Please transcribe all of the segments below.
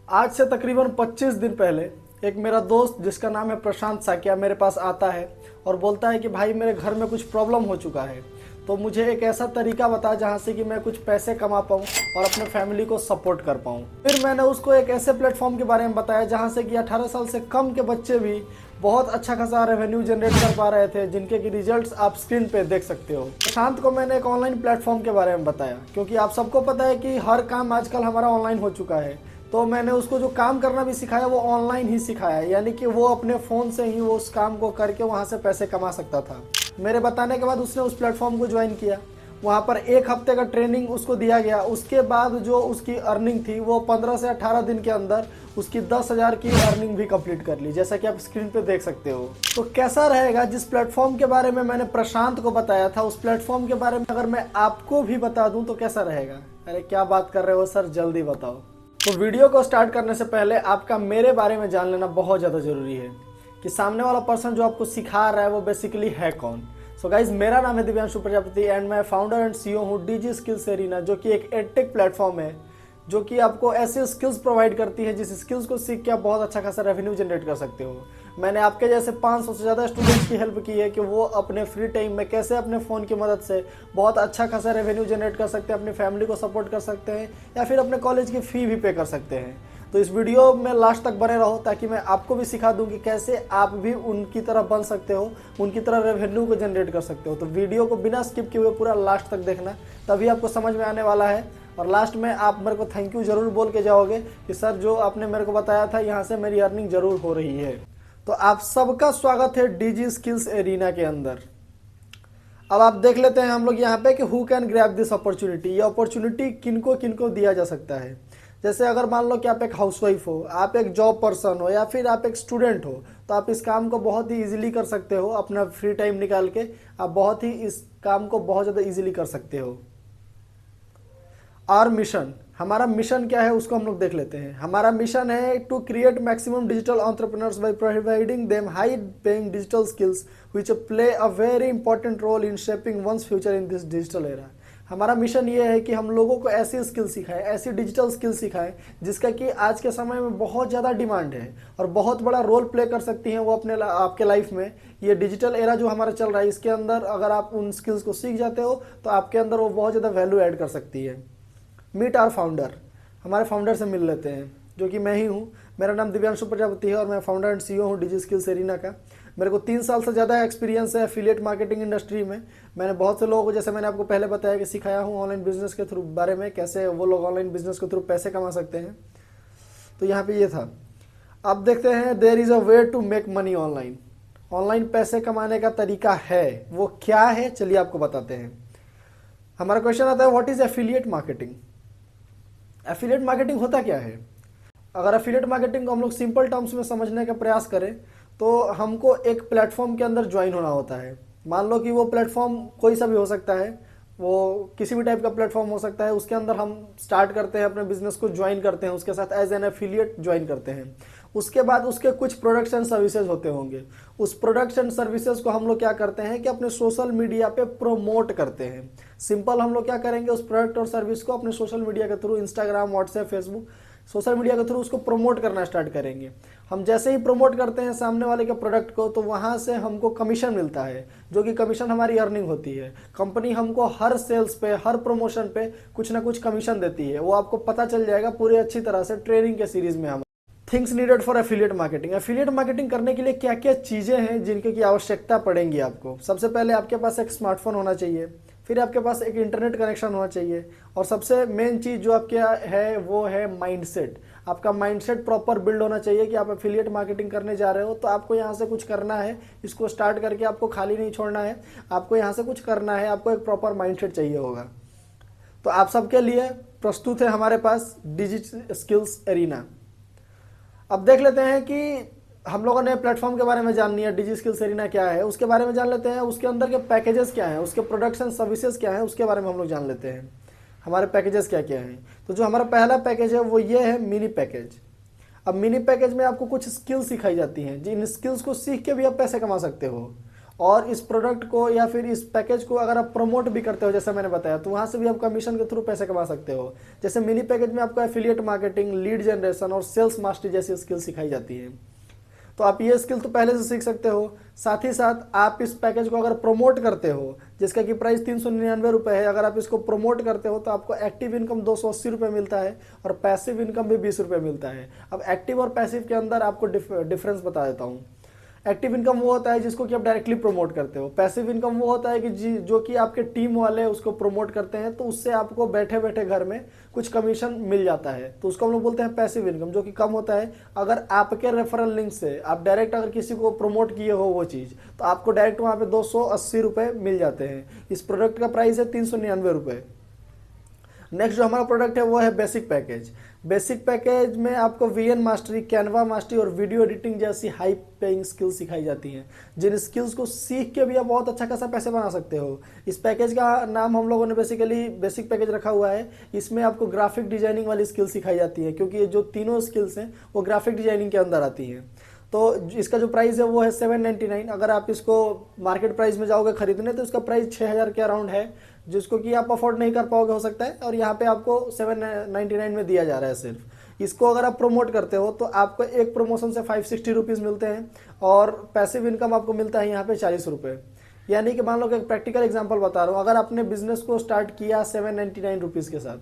आज से तकरीबन 25 दिन पहले एक मेरा दोस्त जिसका नाम है प्रशांत साकिया मेरे पास आता है और बोलता है कि भाई मेरे घर में कुछ प्रॉब्लम हो चुका है, तो मुझे एक ऐसा तरीका बता जहाँ से कि मैं कुछ पैसे कमा पाऊँ और अपने फैमिली को सपोर्ट कर पाऊँ। फिर मैंने उसको एक ऐसे प्लेटफॉर्म के बारे में बताया जहाँ से कि 18 साल से कम के बच्चे भी बहुत अच्छा खासा रेवेन्यू जनरेट कर पा रहे थे, जिनके की रिजल्ट्स आप स्क्रीन पे देख सकते हो। प्रशांत को मैंने एक ऑनलाइन प्लेटफॉर्म के बारे में बताया, क्योंकि आप सबको पता है कि हर काम आजकल हमारा ऑनलाइन हो चुका है। तो मैंने उसको जो काम करना भी सिखाया वो ऑनलाइन ही सिखाया, यानी कि वो अपने फ़ोन से ही वो उस काम को करके वहाँ से पैसे कमा सकता था। मेरे बताने के बाद उसने उस प्लेटफॉर्म को ज्वाइन किया। वहाँ पर 1 हफ्ते का ट्रेनिंग उसको दिया गया। उसके बाद जो उसकी अर्निंग थी वो 15 से 18 दिन के अंदर उसकी 10,000 की अर्निंग भी कंप्लीट कर ली, जैसा कि आप स्क्रीन पे देख सकते हो। तो कैसा रहेगा जिस प्लेटफॉर्म के बारे में मैंने प्रशांत को बताया था, उस प्लेटफॉर्म के बारे में अगर मैं आपको भी बता दूं तो कैसा रहेगा? अरे क्या बात कर रहे हो सर, जल्दी बताओ। तो वीडियो को स्टार्ट करने से पहले आपका मेरे बारे में जान लेना बहुत ज़्यादा ज़रूरी है कि सामने वाला पर्सन जो आपको सिखा रहा है वो बेसिकली है कौन। सो गाइज, मेरा नाम है दिव्यांशु प्रजापति एंड मैं फाउंडर एंड सीईओ हूँ डीजी स्किल्स एरिना, जो कि एक एडटेक प्लेटफॉर्म है जो कि आपको ऐसे स्किल्स प्रोवाइड करती है जिस स्किल्स को सीख के आप बहुत अच्छा खासा रेवेन्यू जनरेट कर सकते हो। मैंने आपके जैसे 500 से ज़्यादा स्टूडेंट्स की हेल्प की है कि वो अपने फ्री टाइम में कैसे अपने फ़ोन की मदद से बहुत अच्छा खासा रेवेन्यू जनरेट कर सकते हैं, अपनी फैमिली को सपोर्ट कर सकते हैं या फिर अपने कॉलेज की फ़ी भी पे कर सकते हैं। तो इस वीडियो में लास्ट तक बने रहो ताकि मैं आपको भी सिखा दूं कि कैसे आप भी उनकी तरह बन सकते हो, उनकी तरह रेवेन्यू को जनरेट कर सकते हो। तो वीडियो को बिना स्किप किए हुए पूरा लास्ट तक देखना, तभी आपको समझ में आने वाला है। और लास्ट में आप मेरे को थैंक यू ज़रूर बोल के जाओगे कि सर जो आपने मेरे को बताया था यहाँ से मेरी अर्निंग ज़रूर हो रही है। तो आप सबका स्वागत है डीजी स्किल्स एरिना के अंदर। अब आप देख लेते हैं हम लोग यहाँ पे कि who can grab this opportunity. ये अपॉर्चुनिटी किनको किनको दिया जा सकता है। जैसे अगर मान लो कि आप एक हाउसवाइफ हो, आप एक जॉब पर्सन हो या फिर आप एक स्टूडेंट हो, तो आप इस काम को बहुत ही इजीली कर सकते हो। अपना फ्री टाइम निकाल के आप बहुत ही इस काम को बहुत ज़्यादा इजीली कर सकते हो। और मिशन, हमारा मिशन क्या है उसको हम लोग देख लेते हैं। हमारा मिशन है to create maximum digital entrepreneurs by providing them high paying digital skills which play a very important role in shaping one's future in this digital era. हमारा मिशन ये है कि हम लोगों को ऐसी स्किल सिखाएं, ऐसी डिजिटल स्किल सिखाएं जिसका कि आज के समय में बहुत ज़्यादा डिमांड है और बहुत बड़ा रोल प्ले कर सकती हैं वो अपने आपके लाइफ में। ये डिजिटल एरा जो हमारा चल रहा है इसके अंदर अगर आप उन स्किल्स को सीख जाते हो तो आपके अंदर वो बहुत ज़्यादा वैल्यू ऐड कर सकती है। मीट आवर फाउंडर, हमारे फाउंडर से मिल लेते हैं जो कि मैं ही हूँ। मेरा नाम दिव्यांशु प्रजापति है और मैं फाउंडर एंड सीईओ हूँ डीजी स्किल्स एरिना का। मेरे को 3 साल से ज़्यादा एक्सपीरियंस है एफिलिएट मार्केटिंग इंडस्ट्री में। मैंने बहुत से लोगों को, जैसे मैंने आपको पहले बताया, कि सिखाया हूँ ऑनलाइन बिजनेस के थ्रू बारे में, कैसे वो लोग ऑनलाइन बिजनेस के थ्रू पैसे कमा सकते हैं। तो यहाँ पे ये था। अब देखते हैं there is a way to make money online. Online पैसे कमाने का तरीका है, वो क्या है चलिए आपको बताते हैं। हमारा क्वेश्चन आता है what is affiliate marketing. Affiliate marketing होता क्या है? अगर एफिलिएट मार्केटिंग को हम लोग सिंपल टर्म्स में समझने का प्रयास करें तो हमको एक प्लेटफॉर्म के अंदर ज्वाइन होना होता है। मान लो कि वो प्लेटफॉर्म कोई सा भी हो सकता है, वो किसी भी टाइप का प्लेटफॉर्म हो सकता है। उसके अंदर हम स्टार्ट करते हैं, अपने बिजनेस को ज्वाइन करते हैं, उसके साथ एज एन एफिलिएट ज्वाइन करते हैं। उसके बाद उसके कुछ प्रोडक्ट्स एंड सर्विसेज होते होंगे। उस प्रोडक्ट्स एंड सर्विसेज को हम लोग क्या करते हैं कि अपने सोशल मीडिया पे प्रोमोट करते हैं। सिंपल हम लोग क्या करेंगे, उस प्रोडक्ट और सर्विस को अपने सोशल मीडिया के through, Instagram, WhatsApp, Facebook, social media के थ्रू उसको प्रमोट करना स्टार्ट करेंगे। हम जैसे ही प्रमोट करते हैं सामने वाले के प्रोडक्ट को, तो वहाँ से हमको कमीशन मिलता है, जो कि कमीशन हमारी अर्निंग होती है। कंपनी हमको हर सेल्स पे, हर प्रमोशन पे कुछ ना कुछ कमीशन देती है। वो आपको पता चल जाएगा पूरी अच्छी तरह से ट्रेनिंग के सीरीज में। हम things needed for affiliate marketing. Affiliate marketing करने के लिए क्या क्या चीज़ें हैं जिनके की आवश्यकता पड़ेंगी आपको? सबसे पहले आपके पास एक स्मार्टफोन होना चाहिए, फिर आपके पास एक इंटरनेट कनेक्शन होना चाहिए, और सबसे मेन चीज़ जो आपके है वो है माइंडसेट। आपका माइंडसेट प्रॉपर बिल्ड होना चाहिए कि आप एफिलिएट मार्केटिंग करने जा रहे हो तो आपको यहाँ से कुछ करना है। इसको स्टार्ट करके आपको खाली नहीं छोड़ना है, आपको यहाँ से कुछ करना है। आपको एक प्रॉपर माइंडसेट चाहिए होगा। तो आप सबके लिए प्रस्तुत है हमारे पास डीजी स्किल्स एरिना। अब देख लेते हैं कि हम लोगों ने प्लेटफॉर्म के बारे में जान लिया, डीजी स्किल्स एरिना क्या है उसके बारे में जान लेते हैं। उसके अंदर के पैकेजेस क्या हैं, उसके प्रोडक्ट्स एंड सर्विसेज क्या हैं उसके बारे में हम लोग जान लेते हैं। हमारे पैकेजेस क्या क्या हैं? तो जो हमारा पहला पैकेज है वो ये है मिनी पैकेज। अब मिनी पैकेज में आपको कुछ स्किल्स सिखाई जाती हैं, जिन स्किल्स को सीख के भी आप पैसे कमा सकते हो। और इस प्रोडक्ट को या फिर इस पैकेज को अगर आप प्रमोट भी करते हो जैसे मैंने बताया, तो वहाँ से भी आप कमीशन के थ्रू पैसे कमा सकते हो। जैसे मिनी पैकेज में आपको एफिलिएट मार्केटिंग, लीड जनरेशन और सेल्स मास्टरी जैसी स्किल सिखाई जाती है। तो आप ये स्किल तो पहले से सीख सकते हो। साथ ही साथ आप इस पैकेज को अगर प्रमोट करते हो, जिसका कि प्राइस 399 रुपये है, अगर आप इसको प्रमोट करते हो तो आपको एक्टिव इनकम 280 रुपये मिलता है और पैसिव इनकम भी 20 रुपये मिलता है। अब एक्टिव और पैसिव के अंदर आपको डिफरेंस बता देता हूँ। एक्टिव इनकम वो होता है जिसको कि आप डायरेक्टली प्रमोट करते हो। पैसिव इनकम वो होता है कि जो कि आपके टीम वाले उसको प्रमोट करते हैं, तो उससे आपको बैठे बैठे घर में कुछ कमीशन मिल जाता है, तो उसको हम लोग बोलते हैं पैसिव इनकम, जो कि कम होता है। अगर आपके रेफरल लिंक से आप डायरेक्ट अगर किसी को प्रमोट किए हो वो चीज़, तो आपको डायरेक्ट वहाँ पे 280 रुपये मिल जाते हैं। इस प्रोडक्ट का प्राइस है 399 रुपये। नेक्स्ट जो हमारा प्रोडक्ट है वो है बेसिक पैकेज। बेसिक पैकेज में आपको वीएन मास्टरी, कैनवा मास्टरी और वीडियो एडिटिंग जैसी हाई पेइंग स्किल्स सिखाई जाती हैं, जिन स्किल्स को सीख के भी आप बहुत अच्छा खासा पैसे बना सकते हो। इस पैकेज का नाम हम लोगों ने बेसिकली बेसिक पैकेज रखा हुआ है। इसमें आपको ग्राफिक डिजाइनिंग वाली स्किल सिखाई जाती है, क्योंकि ये जो तीनों स्किल्स हैं वो ग्राफिक डिजाइनिंग के अंदर आती हैं। तो इसका जो प्राइस है वो है 799। अगर आप इसको मार्केट प्राइस में जाओगे खरीदने तो इसका प्राइस 6000 के अराउंड है, जिसको कि आप अफोर्ड नहीं कर पाओगे हो सकता है, और यहाँ पे आपको 799 में दिया जा रहा है सिर्फ। इसको अगर आप प्रमोट करते हो तो आपको एक प्रमोशन से 560 रुपीज़ मिलते हैं और पैसिव इनकम आपको मिलता है यहाँ पे 40 रुपये। यानी कि मान लो कि एक प्रैक्टिकल एग्जांपल बता रहा हूँ, अगर आपने बिजनेस को स्टार्ट किया 799 रुपीज़ के साथ,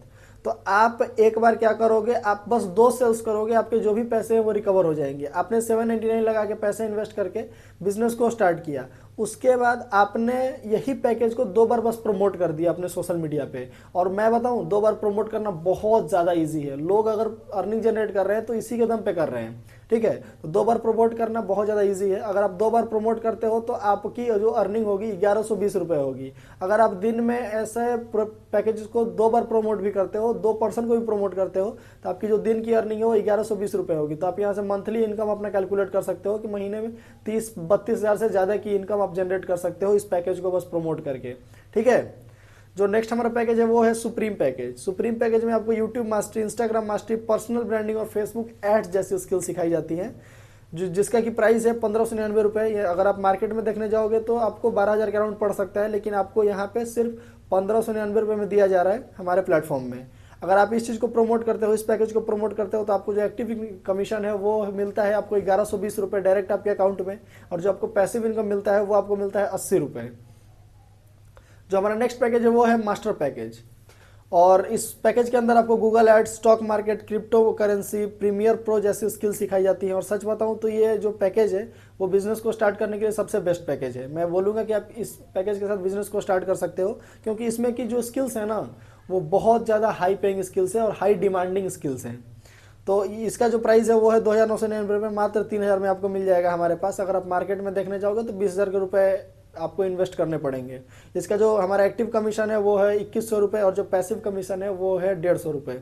तो आप एक बार क्या करोगे, आप बस 2 सेल्स करोगे, आपके जो भी पैसे हैं वो रिकवर हो जाएंगे। आपने 799 लगा के पैसे इन्वेस्ट करके बिजनेस को स्टार्ट किया, उसके बाद आपने यही पैकेज को 2 बार बस प्रमोट कर दिया अपने सोशल मीडिया पे। और मैं बताऊं, 2 बार प्रमोट करना बहुत ज़्यादा इजी है। लोग अगर अर्निंग जनरेट कर रहे हैं तो इसी के दम पे कर रहे हैं, ठीक है। तो 2 बार प्रमोट करना बहुत ज़्यादा इजी है। अगर आप 2 बार प्रमोट करते हो तो आपकी जो अर्निंग होगी 1120 रुपये होगी। अगर आप दिन में ऐसे पैकेजेस को 2 बार प्रमोट भी करते हो, 2 पर्सन को भी प्रमोट करते हो, तो आपकी जो दिन की अर्निंग है वो 1120 रुपये होगी। तो आप यहाँ से मंथली इनकम अपना कैलकुलेट कर सकते हो कि महीने में 30-32 हज़ार से ज़्यादा की इनकम आप जनरेट कर सकते हो इस पैकेज को बस प्रमोट करके, ठीक है। जो नेक्स्ट हमारा पैकेज है वो है सुप्रीम पैकेज। सुप्रीम पैकेज में आपको YouTube mastery, Instagram mastery, personal branding और फेसबुक एड्स जैसी स्किल सिखाई जाती हैं, जिसका कि प्राइस है 1599 रुपये। अगर आप मार्केट में देखने जाओगे तो आपको 12,000 के अराउंड पड़ सकता है, लेकिन आपको यहाँ पे सिर्फ 1599 रुपये में दिया जा रहा है हमारे प्लेटफॉर्म में। अगर आप इस चीज़ को प्रमोट करते हो, इस पैकेज को प्रमोट करते हो, तो आपको जो एक्टिव कमीशन है वो मिलता है आपको 1120 रुपये डायरेक्ट आपके अकाउंट में, और जो आपको पैसिव इनकम मिलता है वो आपको मिलता है 80 रुपये। जो हमारा नेक्स्ट पैकेज है वो है मास्टर पैकेज, और इस पैकेज के अंदर आपको Google ads, stock market, crypto currency, premier pro जैसी स्किल सिखाई जाती है। और सच बताऊं तो ये जो पैकेज है वो बिजनेस को स्टार्ट करने के लिए सबसे बेस्ट पैकेज है। मैं बोलूँगा कि आप इस पैकेज के साथ बिजनेस को स्टार्ट कर सकते हो, क्योंकि इसमें की जो स्किल्स है ना वो बहुत ज़्यादा हाई पेइंग स्किल्स है और हाई डिमांडिंग स्किल्स हैं। तो इसका जो प्राइस है वो है 2,999 रुपये, मात्र 3,000 में आपको मिल जाएगा हमारे पास। अगर आप मार्केट में देखने जाओगे तो 20,000 के रुपये आपको इन्वेस्ट करने पड़ेंगे। इसका जो हमारा एक्टिव कमीशन है वो है 2100 रुपये, और जो पैसिव कमीशन है वो है 150 रुपये,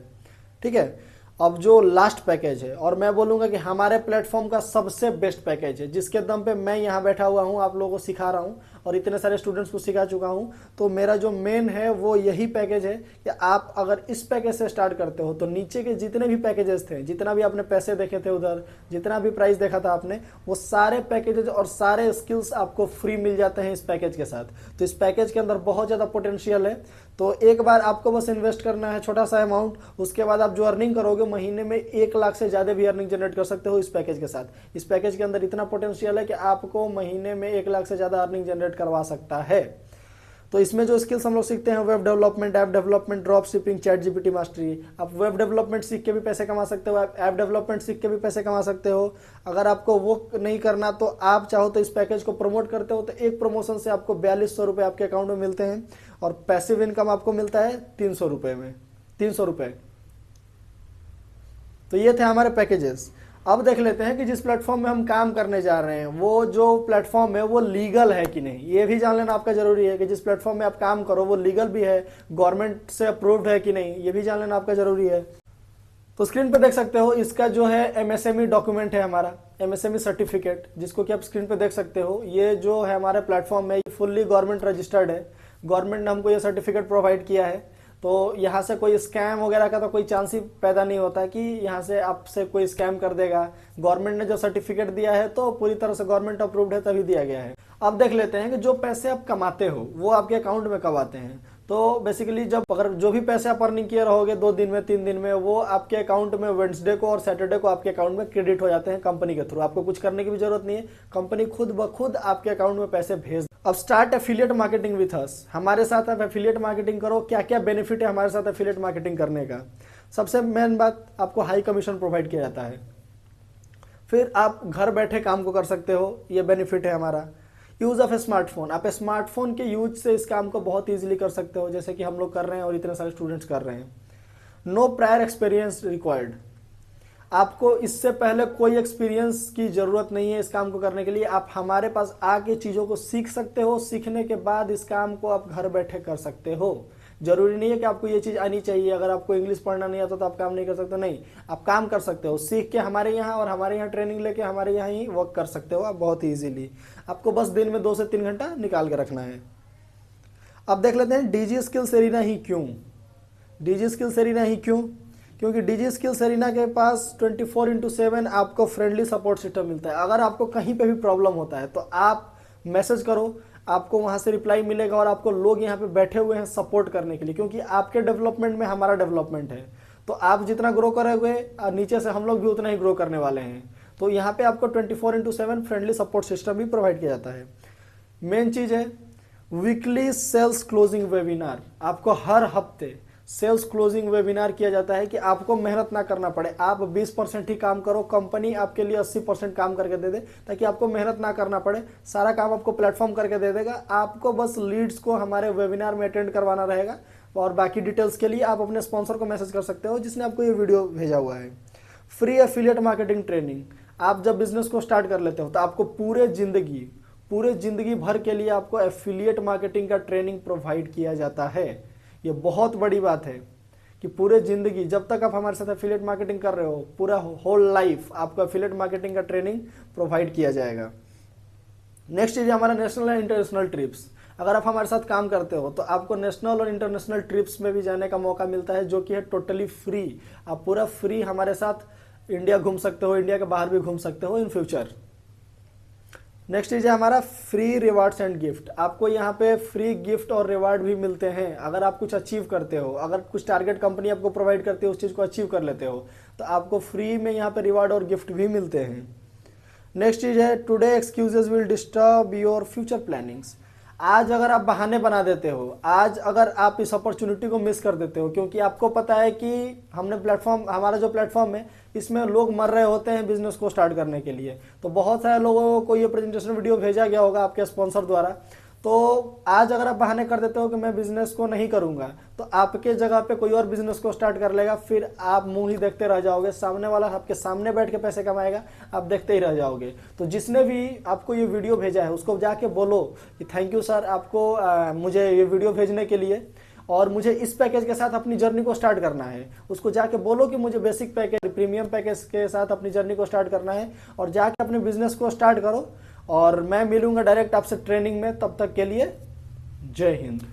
ठीक है। अब जो लास्ट पैकेज है, और मैं बोलूँगा कि हमारे प्लेटफॉर्म का सबसे बेस्ट पैकेज है, जिसके दम पे मैं यहाँ बैठा हुआ हूँ, आप लोगों को सिखा रहा हूँ और इतने सारे स्टूडेंट्स को सिखा चुका हूँ। तो मेरा जो मेन है वो यही पैकेज है कि आप अगर इस पैकेज से स्टार्ट करते हो तो नीचे के जितने भी पैकेजेस थे, जितना भी आपने पैसे देखे थे उधर, जितना भी प्राइस देखा था आपने, वो सारे पैकेजेस और सारे स्किल्स आपको फ्री मिल जाते हैं इस पैकेज के साथ। तो इस पैकेज के अंदर बहुत ज़्यादा पोटेंशियल है। तो एक बार आपको बस इन्वेस्ट करना है छोटा सा अमाउंट, उसके बाद आप जो अर्निंग करोगे महीने में 1 लाख से ज़्यादा भी अर्निंग जनरेट कर सकते हो इस पैकेज के साथ। इस पैकेज के अंदर इतना पोटेंशियल है कि आपको महीने में 1 लाख से ज़्यादा अर्निंग जनरेट करवा सकता है। तो इसमें जो स्किल्स हम लोग सीखते हैं, web development, app development, drop shipping, chat GPT mastery. आप वेब डेवलपमेंट सीख के भी पैसे कमा सकते हो, आप ऐप डेवलपमेंट सीख के भी पैसे कमा सकते हो। अगर आपको वो नहीं करना तो आप चाहो तो इस पैकेज को प्रमोट करते हो तो एक प्रमोशन से आपको 4200 रुपये आपके अकाउंट में मिलते हैं, और पैसिव इनकम आपको मिलता है 300 रुपये में, 300 रुपये। तो ये थे हमारे पैकेजेस। अब देख लेते हैं कि जिस प्लेटफॉर्म में हम काम करने जा रहे हैं वो जो प्लेटफॉर्म है वो लीगल है कि नहीं, ये भी जान लेना आपका जरूरी है कि जिस प्लेटफॉर्म में आप काम करो वो लीगल भी है, गवर्नमेंट से अप्रूव्ड है कि नहीं, ये भी जान लेना आपका जरूरी है। तो स्क्रीन पे देख सकते हो, इसका जो है एमएसएमई डॉक्यूमेंट है हमारा, एमएसएमई सर्टिफिकेट, जिसको कि आप स्क्रीन पे देख सकते हो। ये जो है हमारे प्लेटफॉर्म में फुल्ली गवर्नमेंट रजिस्टर्ड है, गवर्नमेंट ने हमको ये सर्टिफिकेट प्रोवाइड किया है। तो यहाँ से कोई स्कैम वगैरह का तो कोई चांस ही पैदा नहीं होता कि यहाँ से आपसे कोई स्कैम कर देगा। गवर्नमेंट ने जो सर्टिफिकेट दिया है तो पूरी तरह से गवर्नमेंट अप्रूव्ड है तभी दिया गया है। अब देख लेते हैं कि जो पैसे आप कमाते हो वो आपके अकाउंट में कब आते हैं। तो बेसिकली जब अगर जो भी पैसे आप अर्निंग किए रहोगे 2 दिन में 3 दिन में, वो आपके अकाउंट में वेडनेसडे को और सैटरडे को आपके अकाउंट में क्रेडिट हो जाते हैं कंपनी के थ्रू। आपको कुछ करने की भी जरूरत नहीं है, कंपनी खुद ब खुद आपके अकाउंट में पैसे भेज। अब start affiliate marketing with us, हमारे साथ आप एफिलिएट मार्केटिंग करो। क्या क्या बेनिफिट है हमारे साथ एफिलिएट मार्केटिंग करने का? सबसे मेन बात, आपको हाई कमीशन प्रोवाइड किया जाता है। फिर आप घर बैठे काम को कर सकते हो, ये बेनिफिट है हमारा। यूज ऑफ ए स्मार्टफोन, आप स्मार्टफोन के यूज से इस काम को बहुत इजीली कर सकते हो, जैसे कि हम लोग कर रहे हैं और इतने सारे स्टूडेंट्स कर रहे हैं। नो प्रायर एक्सपीरियंस रिक्वायर्ड, आपको इससे पहले कोई एक्सपीरियंस की जरूरत नहीं है इस काम को करने के लिए। आप हमारे पास आके चीज़ों को सीख सकते हो, सीखने के बाद इस काम को आप घर बैठे कर सकते हो। जरूरी नहीं है कि आपको ये चीज़ आनी चाहिए। अगर आपको इंग्लिश पढ़ना नहीं आता तो आप काम नहीं कर सकते, नहीं, आप काम कर सकते हो सीख के हमारे यहाँ, और हमारे यहाँ ट्रेनिंग लेके हमारे यहाँ ही वर्क कर सकते हो आप बहुत ही ईजिली। आपको बस दिन में 2 से 3 घंटा निकाल के रखना है। अब देख लेते हैं डीजी स्किल्स एरिना ही क्यों। डीजी स्किल्स एरिना ही क्यों? क्योंकि डीजी स्किल्स एरिना के पास 24/7 आपको फ्रेंडली सपोर्ट सिस्टम मिलता है। अगर आपको कहीं पे भी प्रॉब्लम होता है तो आप मैसेज करो, आपको वहाँ से रिप्लाई मिलेगा, और आपको लोग यहाँ पे बैठे हुए हैं सपोर्ट करने के लिए, क्योंकि आपके डेवलपमेंट में हमारा डेवलपमेंट है। तो आप जितना ग्रो करोगे नीचे से हम लोग भी उतना ही ग्रो करने वाले हैं। तो यहाँ पे आपको 24/7 फ्रेंडली सपोर्ट सिस्टम भी प्रोवाइड किया जाता है। मेन चीज़ है वीकली सेल्स क्लोजिंग वेबिनार, आपको हर हफ्ते सेल्स क्लोजिंग वेबिनार किया जाता है कि आपको मेहनत ना करना पड़े। आप 20% ही काम करो, कंपनी आपके लिए 80% काम करके दे दे, ताकि आपको मेहनत ना करना पड़े। सारा काम आपको प्लेटफॉर्म करके दे देगा। आपको बस लीड्स को हमारे वेबिनार में अटेंड करवाना रहेगा, और बाकी डिटेल्स के लिए आप अपने स्पॉन्सर को मैसेज कर सकते हो जिसने आपको ये वीडियो भेजा हुआ है। फ्री एफिलिएट मार्केटिंग ट्रेनिंग, आप जब बिजनेस को स्टार्ट कर लेते हो तो आपको पूरे जिंदगी भर के लिए आपको एफिलिएट मार्केटिंग का ट्रेनिंग प्रोवाइड किया जाता है। ये बहुत बड़ी बात है कि पूरे जिंदगी, जब तक आप हमारे साथ एफिलिएट मार्केटिंग कर रहे हो, पूरा होल लाइफ आपको एफिलिएट मार्केटिंग का ट्रेनिंग प्रोवाइड किया जाएगा। नेक्स्ट चीज हमारा नेशनल एंड इंटरनेशनल ट्रिप्स। अगर आप हमारे साथ काम करते हो तो आपको नेशनल और इंटरनेशनल ट्रिप्स में भी जाने का मौका मिलता है, जो कि है टोटली फ्री। आप पूरा फ्री हमारे साथ इंडिया घूम सकते हो, इंडिया के बाहर भी घूम सकते हो इन फ्यूचर। नेक्स्ट चीज है हमारा फ्री रिवार्ड्स एंड गिफ्ट। आपको यहाँ पे फ्री गिफ्ट और रिवार्ड भी मिलते हैं। अगर आप कुछ अचीव करते हो, अगर कुछ टारगेट कंपनी आपको प्रोवाइड करती है, उस चीज को अचीव कर लेते हो, तो आपको फ्री में यहाँ पे रिवार्ड और गिफ्ट भी मिलते हैं। नेक्स्ट चीज है today excuses will disturb your future plannings. आज अगर आप बहाने बना देते हो, आज अगर आप इस अपॉर्चुनिटी को मिस कर देते हो, क्योंकि आपको पता है कि हमने प्लेटफॉर्म, हमारा जो प्लेटफॉर्म है इसमें लोग मर रहे होते हैं बिजनेस को स्टार्ट करने के लिए, तो बहुत सारे लोगों को ये प्रेजेंटेशन वीडियो भेजा गया होगा आपके स्पॉन्सर द्वारा। तो आज अगर आप बहाने कर देते हो कि मैं बिजनेस को नहीं करूंगा, तो आपके जगह पे कोई और बिजनेस को स्टार्ट कर लेगा, फिर आप मुंह ही देखते रह जाओगे। सामने वाला आपके सामने बैठ के पैसे कमाएगा, आप देखते ही रह जाओगे। तो जिसने भी आपको ये वीडियो भेजा है उसको जाके बोलो कि थैंक यू सर, आपको मुझे ये वीडियो भेजने के लिए, और मुझे इस पैकेज के साथ अपनी जर्नी को स्टार्ट करना है। उसको जाके बोलो कि मुझे बेसिक पैकेज, प्रीमियम पैकेज के साथ अपनी जर्नी को स्टार्ट करना है, और जाके अपने बिजनेस को स्टार्ट करो। और मैं मिलूंगा डायरेक्ट आपसे ट्रेनिंग में। तब तक के लिए जय हिंद।